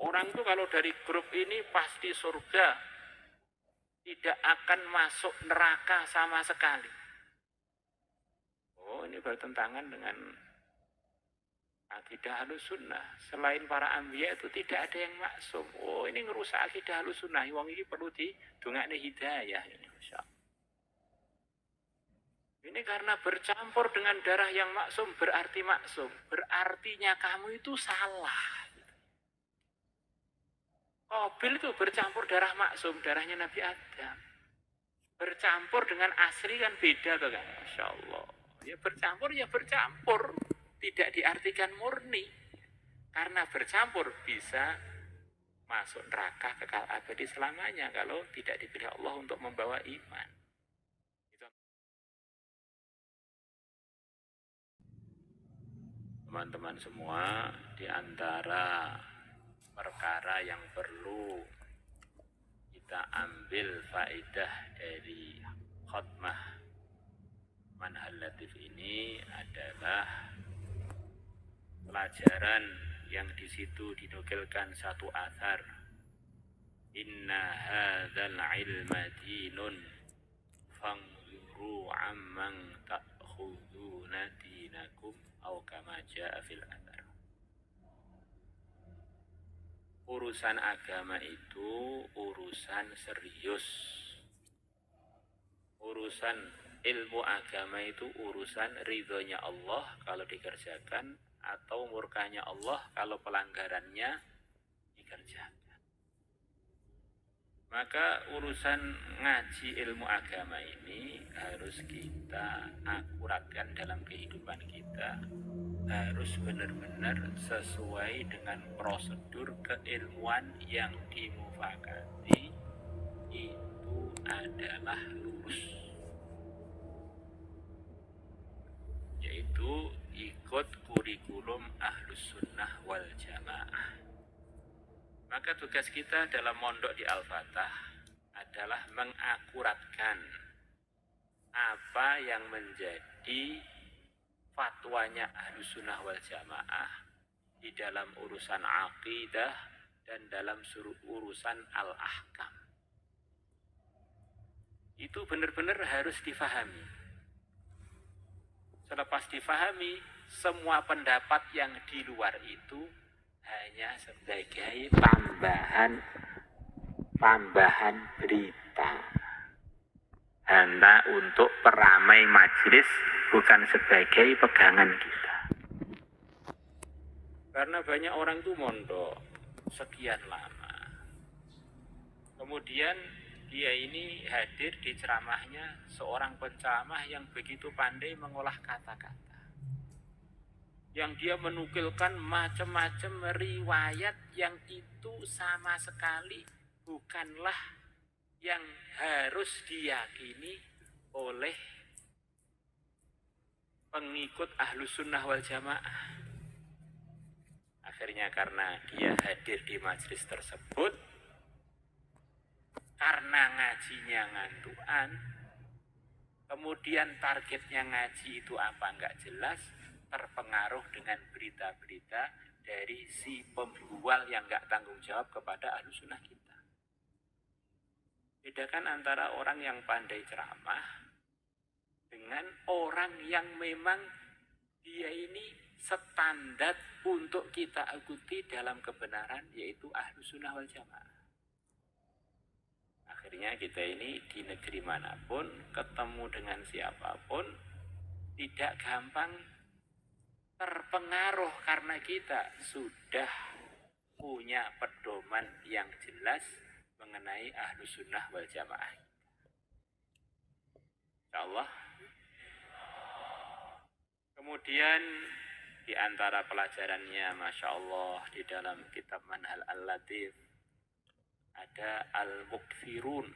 Orang tuh kalau dari grup ini pasti surga, tidak akan masuk neraka sama sekali. Oh, ini bertentangan dengan akidah Ahlussunnah. Selain para anbiya itu tidak ada yang maksum. Oh, ini ngerusak akidah Ahlussunnah. Wong ini perlu didongakne hidayah ini, Masya Allah. Ini karena bercampur dengan darah yang maksum berarti maksum. Berartinya kamu itu salah. Qabil itu bercampur darah maksum, darahnya Nabi Adam. Bercampur dengan asli kan beda tuh kan, Masya Allah. Ya bercampur, tidak diartikan murni. Karena bercampur bisa masuk neraka kekal abadi selamanya kalau tidak dipilih Allah untuk membawa iman. Teman-teman semua, di antara perkara yang perlu kita ambil faedah dari khutbah Manhal Latif ini adalah pelajaran yang di situ dinukilkan satu athar. Inna hadzal ilma dinun fanzuru amman ta'khuduna dinakum au kama jaa fil athar. Urusan agama itu urusan serius. Urusan ilmu agama itu urusan ridhonya Allah kalau dikerjakan atau murkanya Allah kalau pelanggarannya dikerjakan. Maka urusan ngaji ilmu agama ini harus kita akuratkan dalam kehidupan kita. Harus benar-benar sesuai dengan prosedur keilmuan yang dimufakati itu adalah lurus, yaitu ikut kurikulum Ahlussunnah wal Jamaah. Maka tugas kita dalam mondok di Al-Fatah adalah mengakuratkan apa yang menjadi fatwanya Ahlussunnah wal Jamaah di dalam urusan akidah dan dalam urusan al-ahkam. Itu benar-benar harus difahami. Selepas difahami, semua pendapat yang di luar itu hanya sebagai tambahan berita. Hanya untuk peramai majelis, bukan sebagai pegangan kita. Karena banyak orang tuh mondok sekian lama. Kemudian dia ini hadir di ceramahnya seorang penceramah yang begitu pandai mengolah kata-kata. Yang dia menukilkan macam-macam riwayat yang itu sama sekali bukanlah yang harus diyakini oleh pengikut Ahlussunnah wal Jamaah. Akhirnya karena dia hadir di majelis tersebut, karena ngajinya ngantuan, kemudian targetnya ngaji itu apa nggak jelas, terpengaruh dengan berita-berita dari si pembual yang nggak tanggung jawab kepada Ahlussunnah kita. Bedakan antara orang yang pandai ceramah dengan orang yang memang dia ini standar untuk kita ikuti dalam kebenaran, yaitu Ahlussunnah wal Jamaah. Akhirnya kita ini di negeri manapun, ketemu dengan siapapun, tidak gampang terpengaruh karena kita sudah punya pedoman yang jelas mengenai Ahlussunnah wal Jamaah. Insyaallah. Kemudian di antara pelajarannya, Masya Allah, di dalam kitab Manhal Al-Latif ada Al-Mukthirun,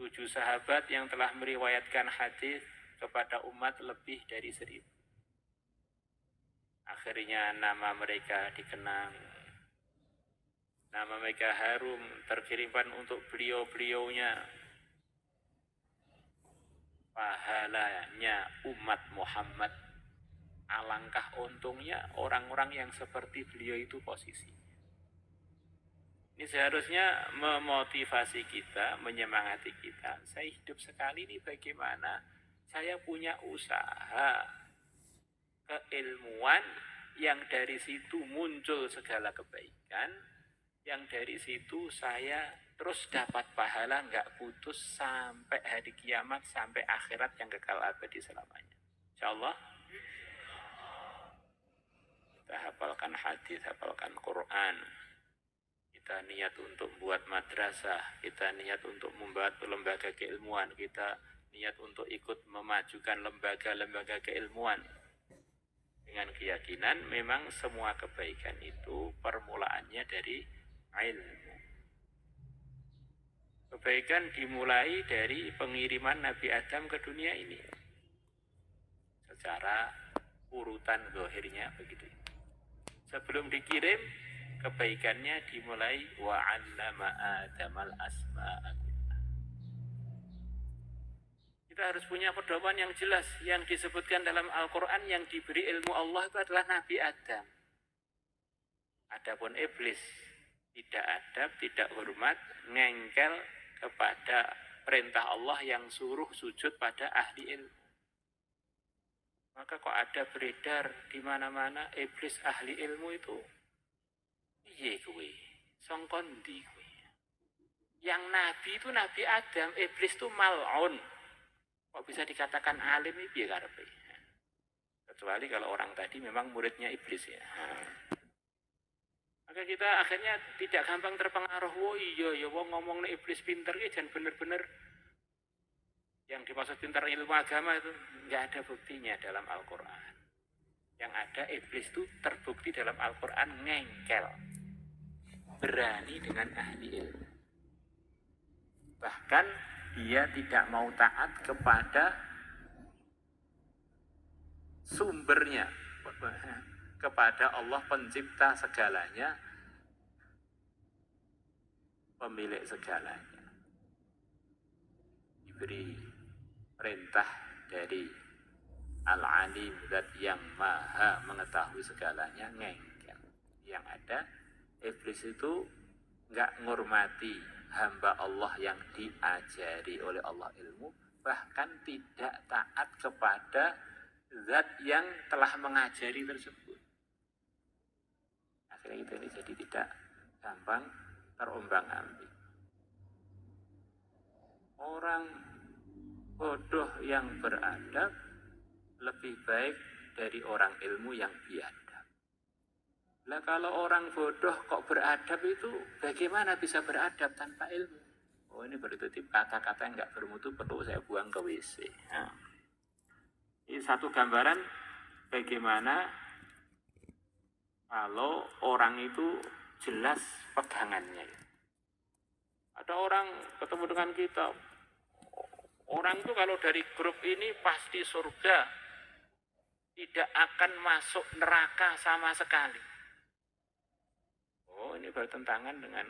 7 sahabat yang telah meriwayatkan hadis kepada umat lebih dari 1000. Akhirnya nama mereka dikenang, nama mereka harum, terkirimkan untuk beliau-beliaunya. Pahalanya umat Muhammad, alangkah untungnya orang-orang yang seperti beliau itu posisi. Ini seharusnya memotivasi kita, menyemangati kita. Saya hidup sekali ini bagaimana? Saya punya usaha keilmuan yang dari situ muncul segala kebaikan, yang dari situ saya terus dapat pahala nggak putus sampai hari kiamat, sampai akhirat yang kekal abadi selamanya. Insyaallah kita hafalkan hadis, hafalkan Quran. Kita niat untuk buat madrasah, kita niat untuk membuat lembaga keilmuan, kita niat untuk ikut memajukan lembaga-lembaga keilmuan. Dengan keyakinan memang semua kebaikan itu permulaannya dari ilmu. Kebaikan dimulai dari pengiriman Nabi Adam ke dunia ini. Secara urutan zahirnya begitu. Sebelum dikirim, kebaikannya dimulai wa 'allama Adamal asma'a. Kita harus punya pedoman yang jelas. Yang disebutkan dalam Al-Quran yang diberi ilmu Allah itu adalah Nabi Adam. Adapun iblis tidak adab, tidak hormat, ngengkel kepada perintah Allah yang suruh sujud pada ahli ilmu. Maka kok ada beredar di mana-mana iblis ahli ilmu itu? Iya kuwi, songkon ndi kuwi. Yang nabi itu Nabi Adam, iblis itu mal'un. Kok bisa dikatakan alim itu ya karepe. Kecuali kalau orang tadi memang muridnya iblis ya. Maka kita akhirnya tidak gampang terpengaruh. Oh iya ya wong ngomong iblis pinter ki jan bener-bener yang dimaksud pinter ilmu agama itu enggak ada buktinya dalam Al-Qur'an. Yang ada iblis itu terbukti dalam Al-Qur'an ngengkel. Berani dengan ahli ilmu. Bahkan dia tidak mau taat kepada sumbernya, kepada Allah pencipta segalanya, pemilik segalanya. Diberi perintah dari Al-Alim, zat yang maha mengetahui segalanya, ngengkel. Yang ada iblis itu enggak ngurmati hamba Allah yang diajari oleh Allah ilmu, bahkan tidak taat kepada zat yang telah mengajari tersebut. Akhirnya kita ini jadi tidak gampang terombang-ambing. Orang bodoh yang beradab lebih baik dari orang ilmu yang biadab. Lah kalau orang bodoh kok beradab itu bagaimana bisa beradab tanpa ilmu? Oh ini berarti kata-kata yang enggak bermutu perlu saya buang ke WC. Nah, ini satu gambaran bagaimana kalau orang itu jelas pegangannya. Ada orang ketemu dengan kita, orang itu kalau dari grup ini pasti surga, tidak akan masuk neraka sama sekali. Oh ini bertentangan dengan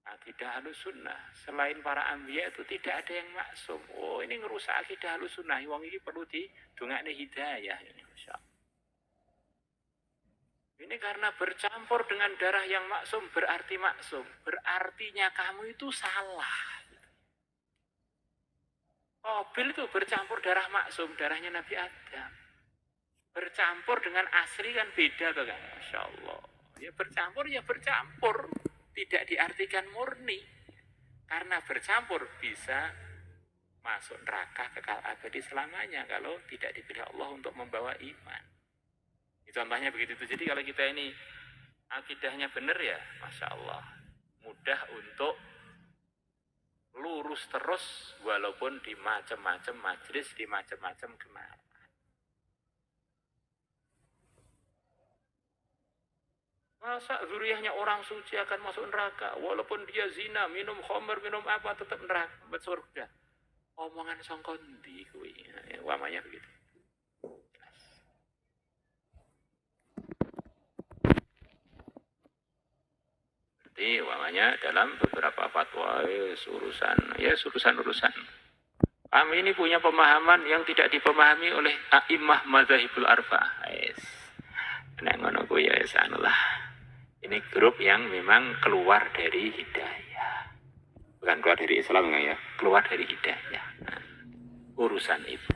akidah Ahlussunnah. Selain para anbiya itu tidak ada yang maksum. Oh ini ngerusak akidah Ahlussunnah. Wong ini perlu didongakne hidayah ini. Ini karena bercampur dengan darah yang maksum berarti maksum. Berartinya kamu itu salah. Qabil itu bercampur darah maksum, darahnya Nabi Adam. Bercampur dengan asli kan beda tuh kan. Masya Allah. Ya bercampur, tidak diartikan murni. Karena bercampur bisa masuk neraka kekal abadi selamanya kalau tidak dipilih Allah untuk membawa iman. Contohnya begitu. Jadi kalau kita ini akidahnya benar ya, Masya Allah, mudah untuk lurus terus walaupun di macam-macam majelis, di macam-macam kenal. Masa zuriyahnya orang suci akan masuk neraka walaupun dia zina, minum khamr, minum apa tetap neraka, surga. Omongan sangka ndi kuwi. Wamanya begitu. Berarti wamanya dalam beberapa fatwa urusan. Kami ini punya pemahaman yang tidak dipahami oleh a'immah madzhabul arba'ah. Nek ngono kuwi ya sanulah. Ini grup yang memang keluar dari hidayah. Bukan keluar dari Islam ya, keluar dari hidayah. Nah, urusan itu.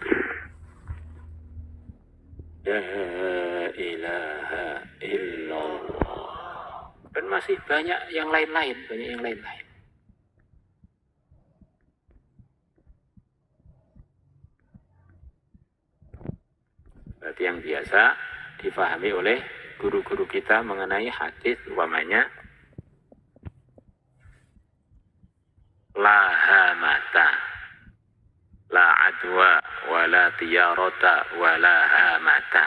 La ilaha illallah. Dan masih banyak yang lain-lain, Berarti yang biasa difahami oleh guru-guru kita mengenai hadis umpamanya la hamata la adwa wala tiyarata wala hamata.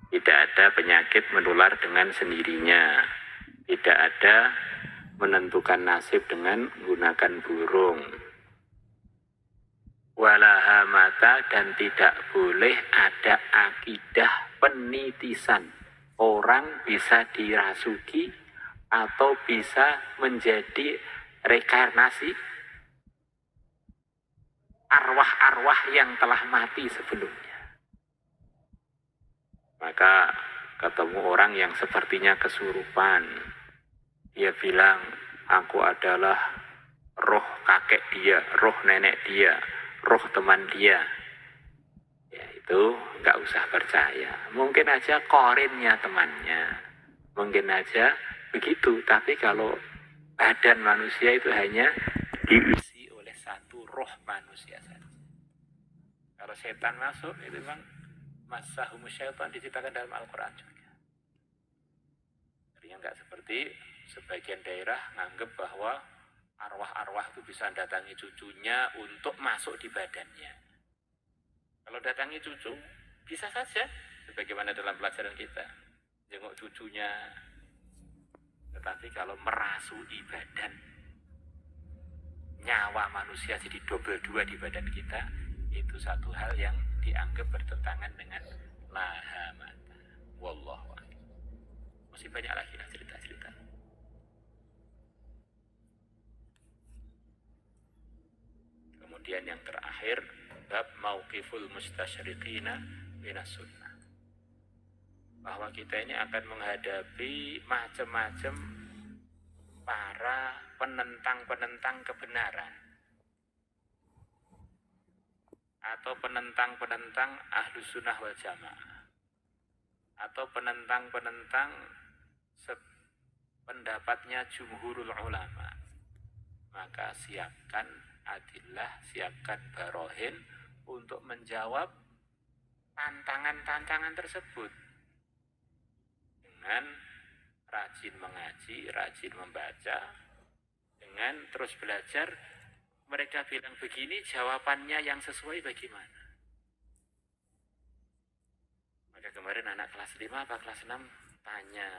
Tidak ada penyakit menular dengan sendirinya. Tidak ada menentukan nasib dengan menggunakan burung. Wala hamata, dan tidak boleh ada akidah penitisan. Orang bisa dirasuki atau bisa menjadi reinkarnasi arwah-arwah yang telah mati sebelumnya. Maka ketemu orang yang sepertinya kesurupan. Dia bilang, aku adalah roh kakek dia, roh nenek dia, roh teman dia. Ya itu nggak usah percaya. Mungkin aja korinnya temannya. Mungkin aja begitu. Tapi kalau badan manusia itu hanya diisi oleh satu roh manusia saja. Kalau setan masuk itu memang masahumus syaitan diceritakan dalam Al-Quran juga. Artinya nggak seperti sebagian daerah nganggep bahwa arwah-arwah itu bisa datangi cucunya untuk masuk di badannya. Kalau datangi cucu, bisa saja. Sebagaimana dalam pelajaran kita. Jenguk cucunya. Tetapi kalau merasui badan, nyawa manusia jadi double 2 di badan kita, itu satu hal yang dianggap bertentangan dengan la hamata. Wallahu a'lam. Masih banyak lagi lah cerita-cerita. Kemudian yang terakhir, bab mauqiful mustasyriqina minas sunnah. Bahwa kita ini akan menghadapi macam-macam para penentang-penentang kebenaran atau penentang-penentang ahlus sunnah wal jamaah atau penentang-penentang pendapatnya jumhurul ulama. Maka siapkan adillah, siapkan barohin untuk menjawab tantangan-tantangan tersebut dengan rajin mengaji, rajin membaca, dengan terus belajar. Mereka bilang begini, jawabannya yang sesuai bagaimana? Maka kemarin anak kelas 5 apa kelas 6 tanya,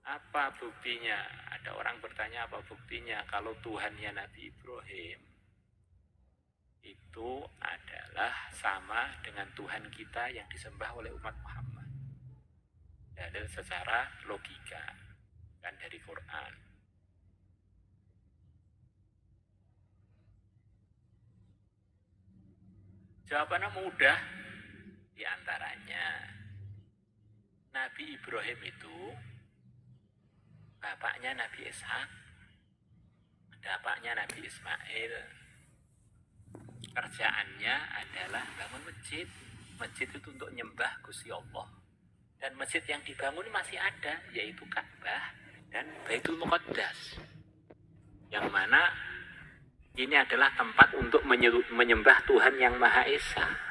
apa buktinya? Ada orang bertanya, apa buktinya kalau Tuhannya Nabi Ibrahim itu adalah sama dengan Tuhan kita yang disembah oleh umat Muhammad? Dalil secara logika, kan dari Quran. Jawabannya mudah. Di antaranya, Nabi Ibrahim itu bapaknya Nabi Ishak, bapaknya Nabi Ismail. Kerjaannya adalah bangun masjid. Masjid itu untuk nyembah Gusti Allah. Dan masjid yang dibangun masih ada, yaitu Ka'bah dan Baitul Muqaddas. Yang mana ini adalah tempat untuk menyembah Tuhan yang Maha Esa.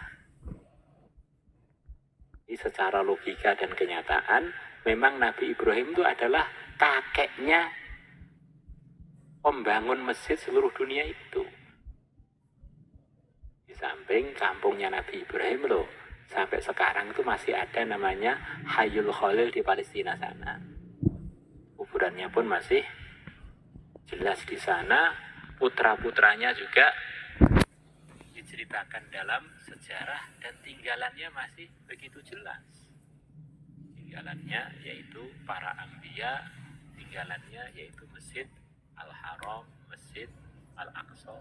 Jadi secara logika dan kenyataan, memang Nabi Ibrahim itu adalah kakeknya pembangun masjid seluruh dunia itu. Di samping kampungnya Nabi Ibrahim loh, sampai sekarang itu masih ada namanya Hayyul Khalil di Palestina sana. Kuburannya pun masih jelas di sana. Putra-putranya juga diceritakan dalam sejarah dan tinggalannya masih begitu jelas. Tinggalannya yaitu para anbiya, tinggalannya yaitu Masjid Al-Haram, Masjid Al-Aqsa,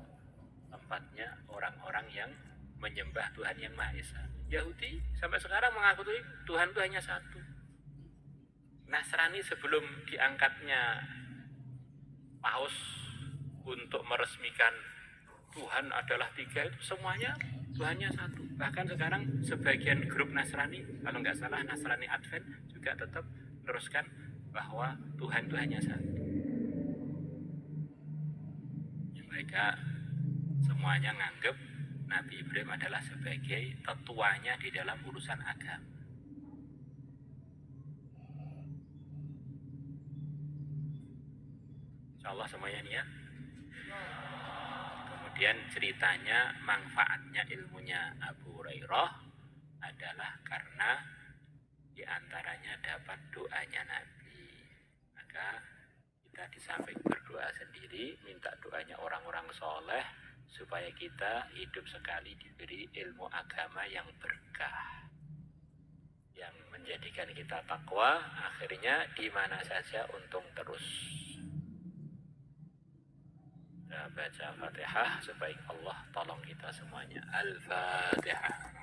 tempatnya orang-orang yang menyembah Tuhan yang Maha Esa. Yahudi sampai sekarang mengakui Tuhan itu hanya satu. Nasrani sebelum diangkatnya Paus untuk meresmikan Tuhan adalah 3 itu semuanya Tuhannya satu. Bahkan sekarang sebagian grup Nasrani, kalau nggak salah Nasrani Advent juga tetap meneruskan bahwa Tuhan itu hanya satu. Mereka semuanya nganggep Nabi Ibrahim adalah sebagai tetuanya di dalam urusan agama. Insyaallah semuanya niat. Kemudian ceritanya manfaatnya ilmunya Abu Hurairah adalah karena diantaranya dapat doanya Nabi. Maka kita di samping berdoa sendiri, minta doanya orang-orang soleh supaya kita hidup sekali diberi ilmu agama yang berkah, yang menjadikan kita takwa, akhirnya di mana saja untung terus. Baca Fatihah supaya Allah tolong kita semuanya. Al-Fatihah.